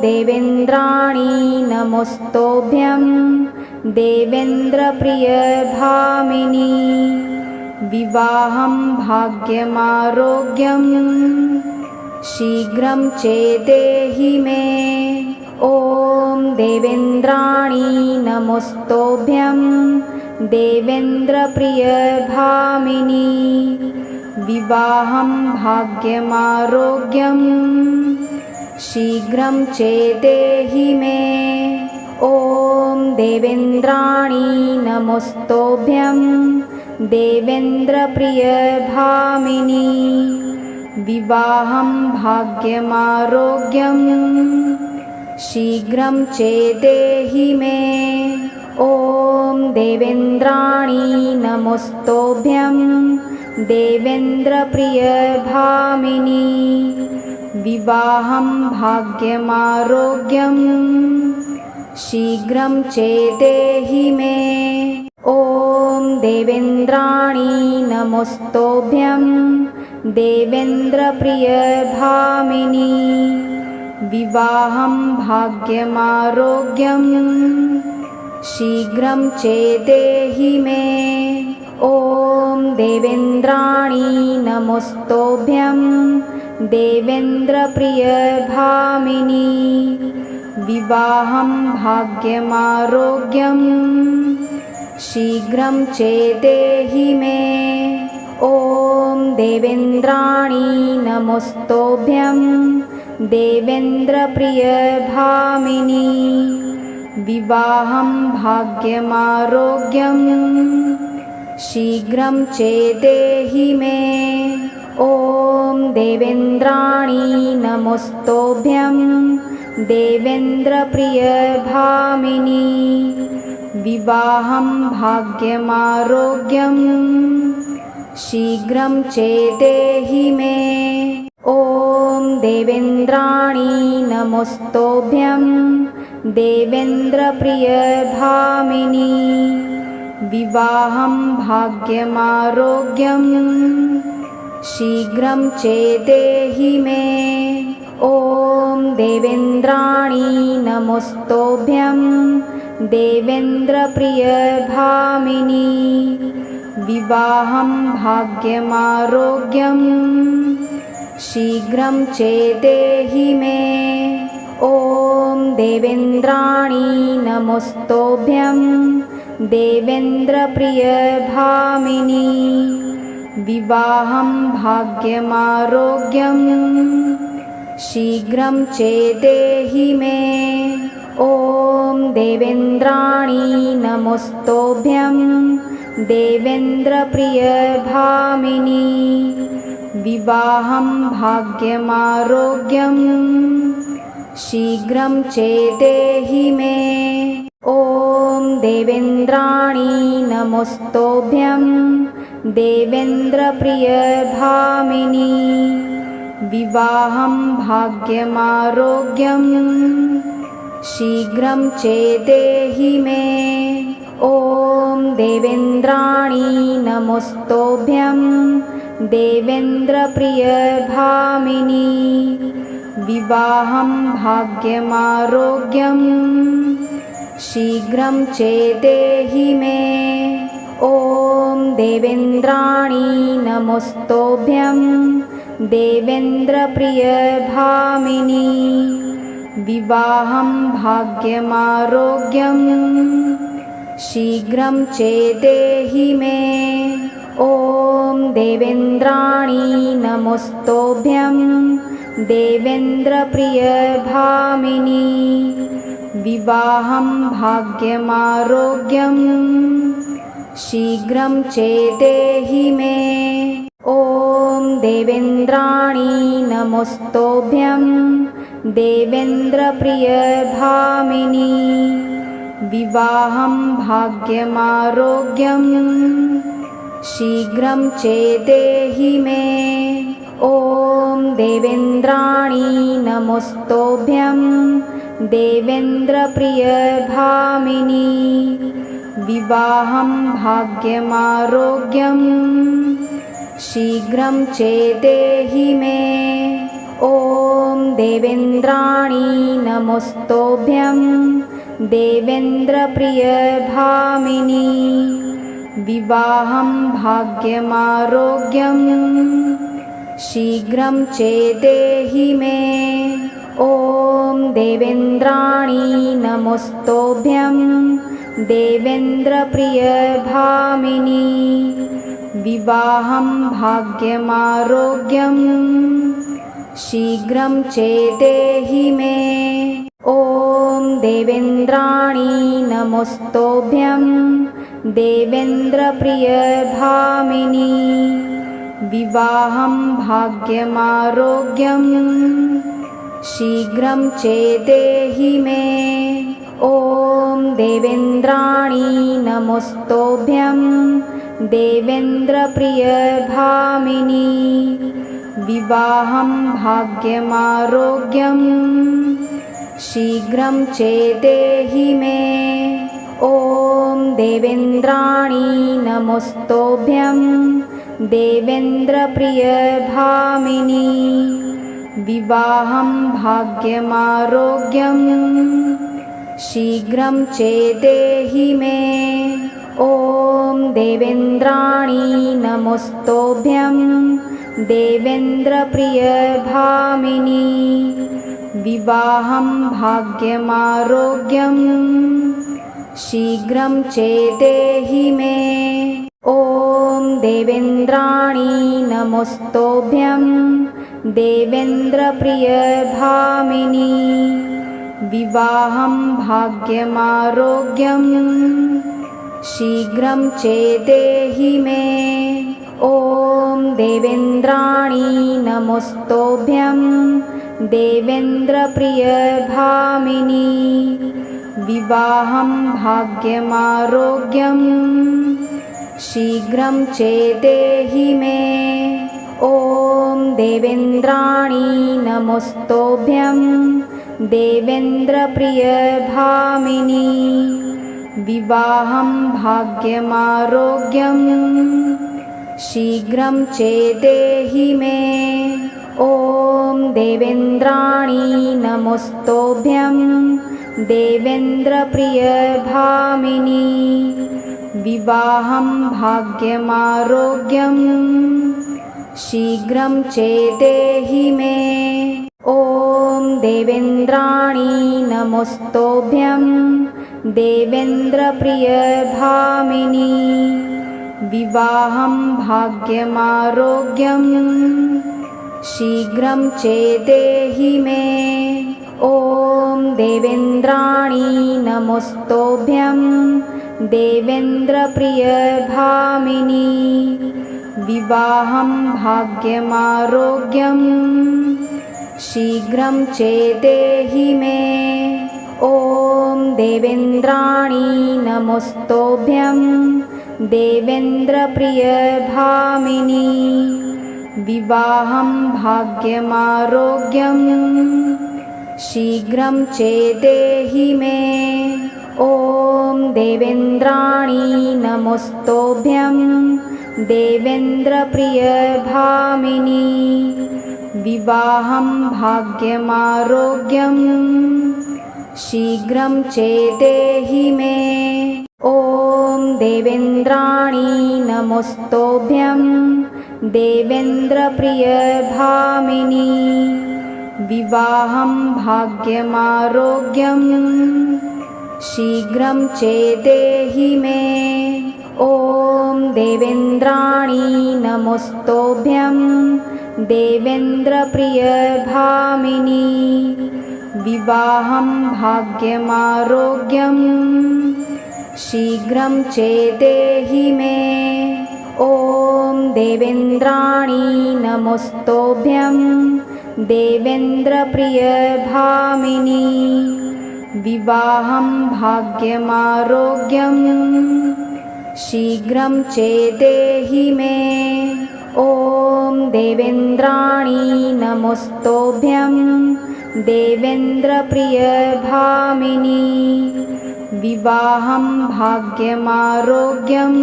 देवेन्द्राणि नमोस्तोभ्यं देवेन्द्रप्रियधामिनि विवाहं भाग्यमारोग्यं शीघ्रं चेदेहि मे। ॐ देवेन्द्राणि नमोस्तोभ्यं देवेन्द्रप्रियधामिनि विवाहं भाग्यमारोग्यं शीघ्रं चेदेहि मे। ॐ देवेन्द्राणि नमोस्तोभ्यं देवेन्द्रप्रियधामिनि विवाहं भाग्यमारोग्यं शीघ्रं चेदेहि मे। ॐ देवेन्द्राणि नमोस्तोभ्यं देवेन्द्रप्रियधामिनि विवाहं भाग्यमारोग्यं शीघ्रं चेदेहि मे। ॐ देवेन्द्राणि नमोस्तोभ्यं देवेन्द्रप्रियधामिनि विवाहं भाग्यमारोग्यं शीघ्रं चेदेहि मे। ॐ देवेन्द्राणि नमोस्तोभ्यं देवेन्द्रप्रियधामिनि विवाहं भाग्यमारोग्यं शीघ्रं चेदेहि मे। ॐ देवेन्द्राणि नमोस्तोभ्यं देवेन्द्रप्रियधामिनि विवाहं भाग्यमारोग्यं शीघ्रं चेदेहि मे। ॐ देवेन्द्राणि नमोस्तोभ्यं देवेन्द्रप्रियधामिनि विवाहं भाग्यमारोग्यं शीघ्रं चेदेहि मे। ॐ देवेन्द्राणि नमोस्तोभ्यं देवेन्द्रप्रियधामिनि विवाहं भाग्यमारोग्यं शीघ्रं चेदेहि मे। ॐ देवेन्द्राणि नमोस्तोभ्यं देवेन्द्रप्रियधामिनि विवाहं भाग्यमारोग्यं शीघ्रं चेदेहि मे। ॐ देवेन्द्राणि नमोस्तोभ्यं देवेन्द्रप्रियधामिनि विवाहं भाग्यमारोग्यं शीघ्रं चेदेहि मे। ॐ देवेन्द्राणि नमोस्तोभ्यं देवेन्द्रप्रियधामिनि विवाहं भाग्यमारोग्यं शीघ्रं चेदेहि मे। ॐ देवेन्द्राणि नमोस्तोभ्यं देवेन्द्रप्रियधामिनि विवाहं भाग्यमारोग्यं शीघ्रं चेदेहि मे। ॐ देवेन्द्राणि नमोस्तोभ्यं देवेन्द्रप्रियधामिनि विवाहं भाग्यमारोग्यं शीघ्रं चेदेहि मे। ॐ देवेन्द्राणि नमोस्तोभ्यं देवेन्द्रप्रियधामिनि विवाहं भाग्यमारोग्यं शीघ्रं चेदेहि मे। ॐ देवेन्द्राणि नमोस्तोभ्यं देवेन्द्रप्रियधामिनि विवाहं भाग्यमारोग्यं शीघ्रं चेदेहि मे। ॐ देवेन्द्राणि नमोस्तोभ्यं देवेन्द्रप्रियधामिनि विवाहं भाग्यमारोग्यं शीघ्रं चेदेहि मे। ॐ देवेन्द्राणि नमोस्तोभ्यं देवेन्द्रप्रियधामिनि विवाहं भाग्यमारोग्यं शीघ्रं चेदेहि मे। ॐ देवेन्द्राणि नमोस्तोभ्यं देवेन्द्रप्रियभामिनी विवाहं भाग्यमारोग्यं शीघ्रं चेदेहि मे ॐ देवेन्द्राणि नमोस्तोभ्यं देवेन्द्रप्रियभामिनी विवाहं भाग्यमारोग्यं शीघ्रं चेदेहि मे ॐ देवेन्द्राणि नमोस्तोभ्यं देवेन्द्रप्रियभामिनी विवाहं भाग्यमारोग्यं शीघ्रं चेदेहि मे ॐ देवेन्द्राणि नमोस्तोभ्यं देवेन्द्रप्रियभामिनी विवाहं भाग्यमारोग्यं शीघ्रं चेदेहि मे ॐ देवेन्द्राणि नमोस्तोभ्यं देवेन्द्रप्रियभामिनी विवाहं भाग्यमारोग्यं शीघ्रं चेदेहि मे ॐ देवेन्द्राणि नमोस्तोभ्यं देवेन्द्रप्रियभामिनी विवाहं भाग्यमारोग्यं शीघ्रं चेदेहि मे ॐ देवेन्द्राणि नमोस्तोभ्यं देवेन्द्रप्रियभामिनी विवाहं भाग्यमारोग्यं शीघ्रं चेदेहि मे ॐ देवेन्द्राणि नमोस्तोभ्यं देवेन्द्रप्रियभामिनी विवाहं भाग्यमारोग्यं शीघ्रं चेदेहि मे ॐ देवेन्द्राणि नमोस्तोभ्यं देवेन्द्रप्रियभामिनी विवाहं भाग्यमारोग्यं शीघ्रं चेदेहि मे ॐ देवेन्द्राणि नमोस्तोभ्यं देवेन्द्रप्रियभामिनी विवाहं भाग्यमारोग्यं शीघ्रं चेदेहि मे ॐ देवेन्द्राणि नमोस्तोभ्यं देवेन्द्रप्रियभामिनी विवाहं भाग्यमारोग्यं शीघ्रं चेदेहि मे ॐ देवेन्द्राणि नमोस्तोभ्यं देवेन्द्रप्रियभामिनी विवाहं भाग्यमारोग्यं शीघ्रं चेदेहि मे ॐ देवेन्द्राणि नमोस्तोभ्यं देवेन्द्रप्रियभामिनी विवाहं भाग्यमारोग्यं शीघ्रं चेदेहि मे ॐ देवेन्द्राणि नमोस्तोभ्यं देवेन्द्रप्रियभामिनी विवाहं भाग्यमारोग्यं शीघ्रं चेदेहि मे ॐ देवेन्द्राणि नमोस्तोभ्यं देवेन्द्रप्रियभामिनी विवाहं भाग्यमारोग्यं शीघ्रं चेदेहि मे ॐ देवेन्द्राणि नमोस्तोभ्यं देवेन्द्रप्रियभामिनी विवाहं भाग्यमारोग्यं शीघ्रं चेदेहि मे ॐ देवेन्द्राणि नमोस्तोभ्यं देवेन्द्रप्रियभामिनी विवाहं भाग्यमारोग्यं शीघ्रं चेदेहि मे ॐ देवेन्द्राणि नमोस्तोभ्यं देवेन्द्रप्रियभामिनी विवाहं भाग्यमारोग्यं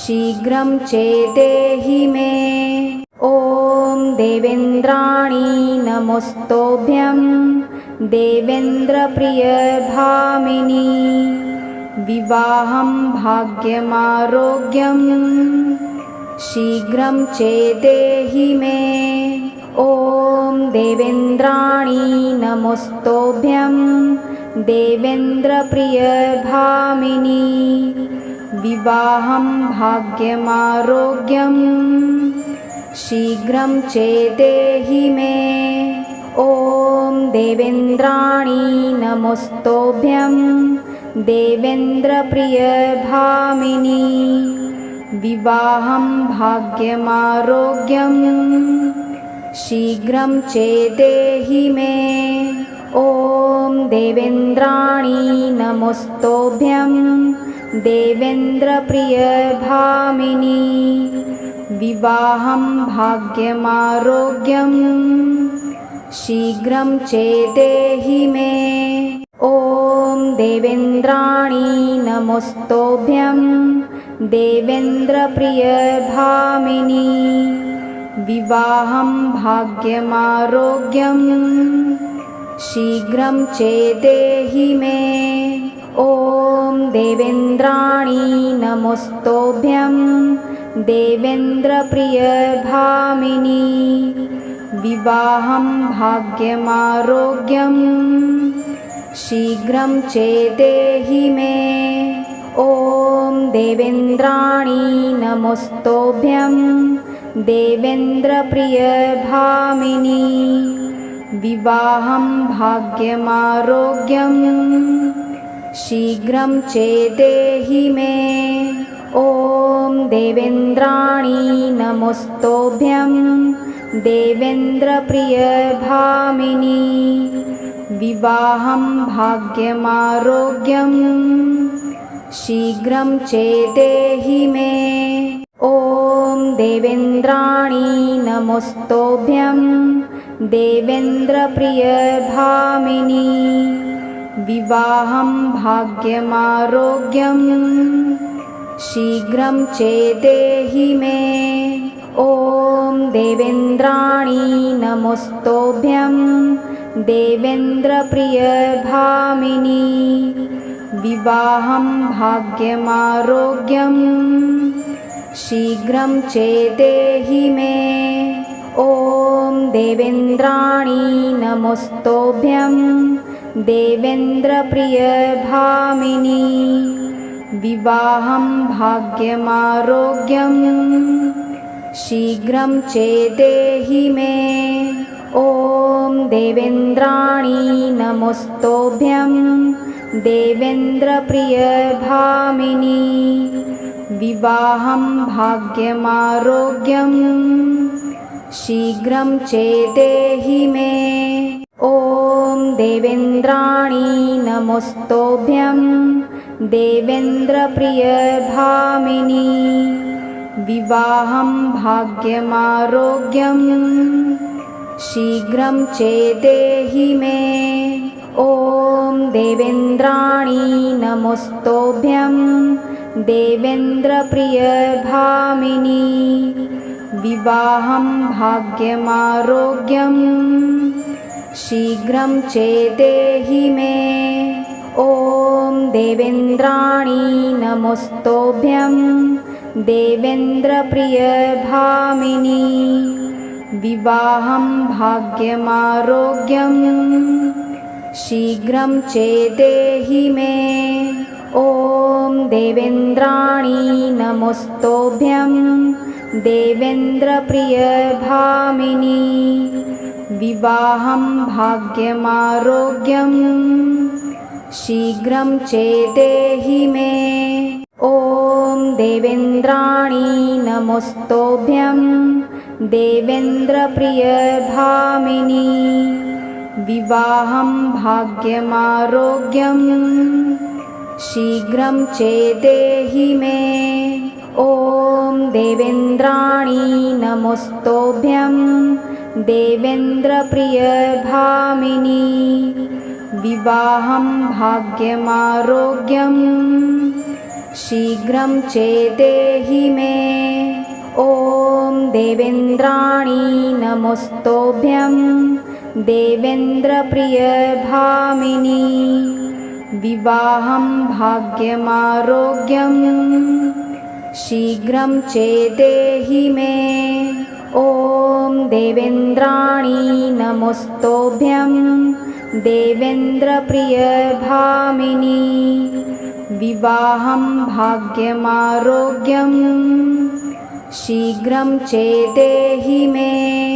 शीघ्रं चेदेहि मे ॐ देवेन्द्राणि नमोस्तोभ्यं देवेन्द्रप्रियभामिनी विवाहं भाग्यमारोग्यं शीघ्रं चेदेहि मे। ॐ देवेन्द्राणि नमोस्तोभ्यं देवेन्द्रप्रियभामिनी विवाहं भाग्यमारोग्यं शीघ्रं चेदेहि मे। ॐ देवेन्द्राणि नमोस्तोभ्यं देवेन्द्रप्रियभामिनी विवाहं भाग्यमारोग्यं शीघ्रं चेदेहि मे। ॐ देवेन्द्राणि नमोस्तोभ्यं देवेन्द्रप्रियभामिनी विवाहं भाग्यमारोग्यं शीघ्रं चेदेहि मे। ॐ देवेन्द्राणि नमोस्तोभ्यं देवेन्द्रप्रियभामिनी विवाहं भाग्यमारोग्यं शीघ्रं चेदेहि मे। ॐ देवेन्द्राणि नमोस्तोभ्यं देवेन्द्रप्रियभामिनी विवाहं भाग्यमारोग्यं शीघ्रं चेदेहि मे। ॐ देवेन्द्राणि नमोस्तोभ्यं देवेन्द्रप्रियभामिनी विवाहं भाग्यमारोग्यं शीघ्रं चेदेहि मे। ॐ देवेन्द्राणि नमोस्तोभ्यं देवेन्द्रप्रियभामिनी विवाहं भाग्यमारोग्यं शीघ्रं चेदेहि मे। ॐ देवेन्द्राणि नमोस्तोभ्यं देवेन्द्रप्रियभामिनी विवाहं भाग्यमारोग्यं शीघ्रं चेदेहि मे। ॐ देवेन्द्राणि नमोस्तोभ्यं देवेन्द्रप्रियभामिनी विवाहं भाग्यमारोग्यं शीघ्रं चेदेहि मे। ॐ देवेन्द्राणि नमोस्तोभ्यं देवेन्द्रप्रियभामिनी विवाहं भाग्यमारोग्यं शीघ्रं चेदेहि मे। ॐ देवेन्द्राणि नमोस्तोभ्यं देवेन्द्रप्रियभामिनी विवाहं भाग्यमारोग्यं शीघ्रं चेदेहि मे। ॐ देवेन्द्राणि नमोस्तोभ्यं देवेन्द्रप्रियभामिनी विवाहं भाग्यमारोग्यं शीघ्रं चेदेहि मे। ॐ देवेन्द्राणि नमोस्तोभ्यं देवेन्द्रप्रियभामिनी विवाहं भाग्यमारोग्यं शीघ्रं चेदेहि मे। ॐ देवेन्द्राणि नमोस्तोभ्यं देवेन्द्रप्रियभामिनी विवाहं भाग्यमारोग्यं शीघ्रं चेदेहि मे। ॐ देवेन्द्राणि नमोस्तोभ्यं देवेन्द्रप्रियभामिनी विवाहं भाग्यमारोग्यं शीघ्रं चेदेहि मे। ॐ देवेन्द्राणि नमोस्तोभ्यं देवेन्द्रप्रियभामिनी विवाहं भाग्यमारोग्यं शीघ्रं चेदेहि मे। ॐ देवेन्द्राणि नमोस्तोभ्यं देवेन्द्रप्रियभामिनी विवाहं भाग्यमारोग्यं शीघ्रं चेदेहि मे। ॐ देवेन्द्राणि नमोस्तोभ्यं देवेन्द्रप्रियभामिनी विवाहं भाग्यमारोग्यं शीघ्रं चेदेहि मे ॐ देवेन्द्राणि नमोस्तोभ्यं देवेन्द्रप्रियभामिनी विवाहं भाग्यमारोग्यं शीघ्रं चेदेहि मे।